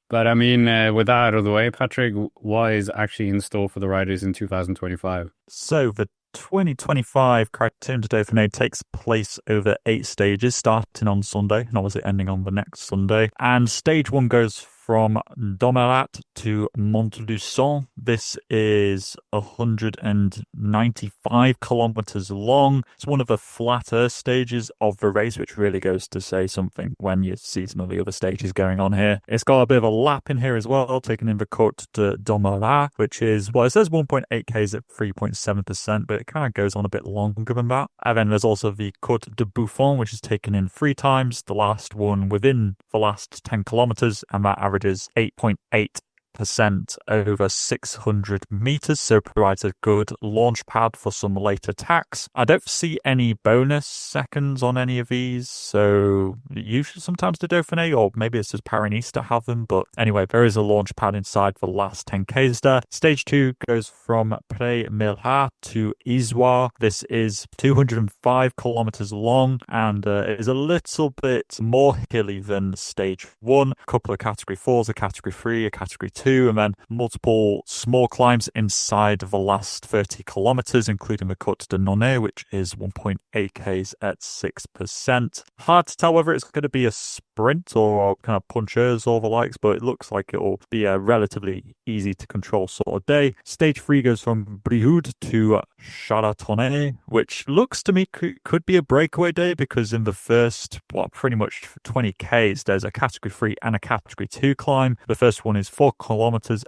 But I mean, with that out of the way, Patrick, what is actually in store for the riders in 2025? So the 2025 Criterium du Dauphine takes place over 8 stages, starting on Sunday and obviously ending on the next Sunday. And stage one goes from Domerat to Montluçon. This is 195 kilometers long. It's one of the flatter stages of the race, which really goes to say something when you see some of the other stages going on here. It's got a bit of a lap in here as well, taking in the Côte de Domerat, which is, well, it says 1.8 Ks at 3.7%, but it kind of goes on a bit longer than that. And then there's also the Côte de Buffon, which is taken in 3 times, the last one within the last 10 kilometers, and that averages 8.8% over 600 meters, so provides a good launch pad for some late attacks. I don't see any bonus seconds on any of these, so usually sometimes the Dauphiné, or maybe it's just Paris to have them, but anyway, there is a launch pad inside the last 10Ks there. Stage 2 goes from Pré-Melhat to Izoire. This is 205 kilometers long, and it is a little bit more hilly than stage 1. A couple of category 4s, a category 3, a category 2, and then multiple small climbs inside the last 30 kilometers, including the Côte de Nonnet, which is 1.8 Ks at 6%. Hard to tell whether it's going to be a sprint or kind of punchers or the likes, but it looks like it'll be a relatively easy to control sort of day. Stage 3 goes from Brioude to Chalatonnet, which looks to me could be a breakaway day, because in the first, pretty much 20 Ks, there's a category 3 and a category 2 climb. The first one is 4 kilometers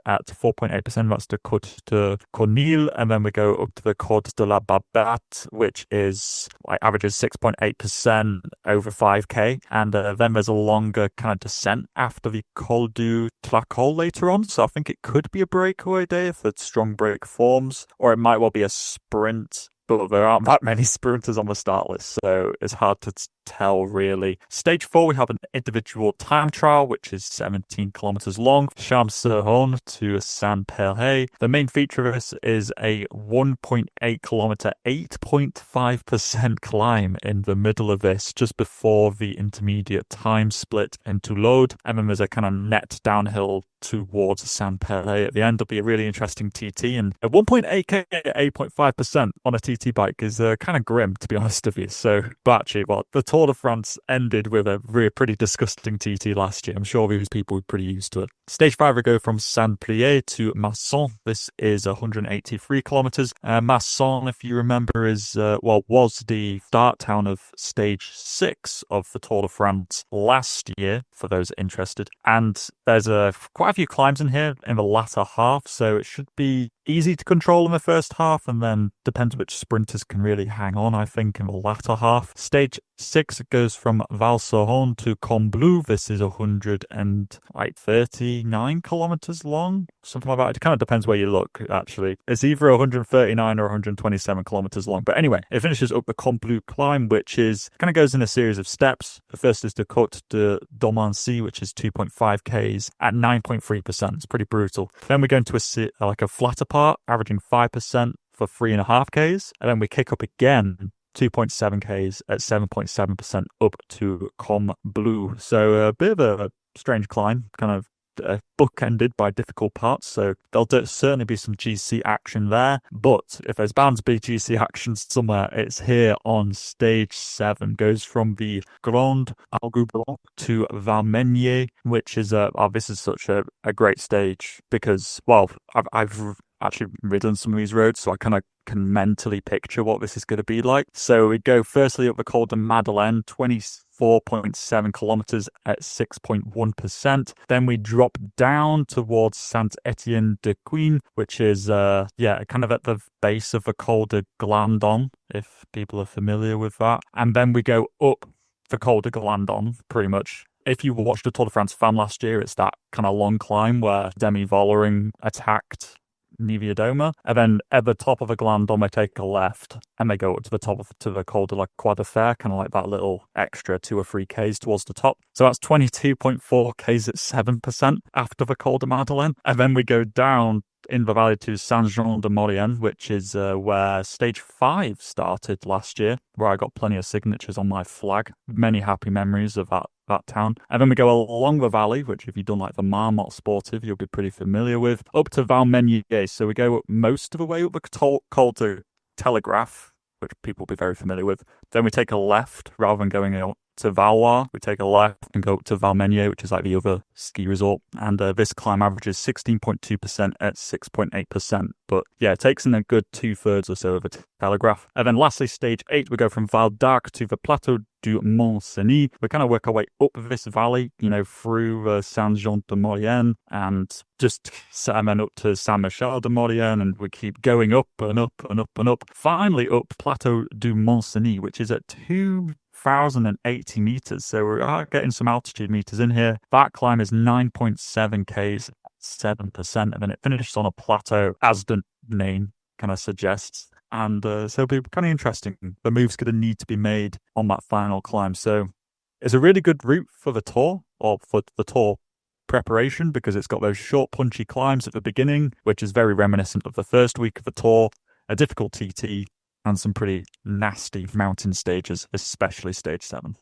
at 4.8%. That's the Côte de Cornille. And then we go up to the Côte de la Barbate, which is averages 6.8% over 5K. And then there's a longer kind of descent after the Col du Tlacol later on. So I think it could be a breakaway day if it's strong break forms, or it might well be a sprint. But there aren't that many sprinters on the start list, so it's hard to tell really. Stage 4, we have an individual time trial, which is 17 kilometers long, Champs-sur-Rhône to Saint-Péray. The main feature of this is a 1.8 kilometer, 8.5% climb in the middle of this, just before the intermediate time split into load, and then there's a kind of net downhill towards Saint-Péray at the end. It'll be a really interesting TT, and a 1.8k at 8.5% on a TT bike is kind of grim, to be honest with you. So, but actually, well, the Tour de France ended with a really pretty disgusting TT last year. I'm sure these people were pretty used to it. Stage 5 we go from Saint-Priest to Masson. This is 183 kilometers. Masson, if you remember, is was the start town of stage 6 of the Tour de France last year, for those interested. And there's quite a few climbs in here in the latter half, so it should be easy to control in the first half, and then depends which sprinters can really hang on, I think, in the latter half. Stage 6 goes from Val-Thorens to Combloux. This is 139 kilometers long, something like that. It kind of depends where you look, actually. It's either 139 or 127 kilometers long. But anyway, it finishes up the Combloux climb, which is kind of goes in a series of steps. The first is the Côte de Domancy, which is 2.5 Ks at 9.3%. It's pretty brutal. Then we go into a flatter part, averaging 5% for 3.5 Ks. And then we kick up again 2.7 Ks at 7.7% up to Combloux. So a bit of a strange climb, kind of bookended by difficult parts, so there'll certainly be some GC action there. But if there's bound to be GC action somewhere, it's here on stage 7. Goes from the Grand Algoubron to Valmenier, which is this is such a great stage because, well, I've actually ridden some of these roads, so I kind of can mentally picture what this is going to be like. So we go firstly up the Col de Madeleine, 24.7 kilometers at 6.1%. Then we drop down towards Saint-Étienne-de-Quin, which is kind of at the base of the Col de Glandon, if people are familiar with that. And then we go up the Col de Glandon, pretty much. If you watched the Tour de France fan last year, it's that kind of long climb where Demi Vollering attacked Niewiadoma, and then at the top of the Glandon they take a left and they go up to the top to the Col de la Croix de Fer, kind of like that little extra 2 or 3 Ks towards the top. So that's 22.4 Ks at 7% after the Col de Madeleine, and then we go down in the valley to Saint-Jean-de-Maurienne, which is where stage 5 started last year, where I got plenty of signatures on my flag. Many happy memories of that town. And then we go along the valley, which if you've done like the Marmot Sportive, you'll be pretty familiar with, up to Vngegaard. So we go most of the way up the Col de Telegraph, which people will be very familiar with. Then we take a left rather than going out to Valois. We take a left and go up to Valmenier, which is like the other ski resort. And this climb averages 16.2% at 6.8%. But yeah, it takes in a good 2/3 or so of a Telegraph. And then lastly, stage 8, we go from Val d'Arc to the Plateau du Mont-Cenis. We kind of work our way up this valley, through Saint-Jean-de-Maurienne and just and then up to Saint-Michel-de-Maurienne, and we keep going up and up and up and up. Finally up Plateau du Mont-Cenis, which is at 2,080 meters. So we are getting some altitude meters in here. That climb is 9.7 Ks, 7%, and then it finishes on a plateau, as the name kind of suggests. And so it'll be kind of interesting. The move's going to need to be made on that final climb. So it's a really good route for the Tour, or for the Tour preparation, because it's got those short, punchy climbs at the beginning, which is very reminiscent of the first week of the Tour, a difficult TT, and some pretty nasty mountain stages, especially stage 7.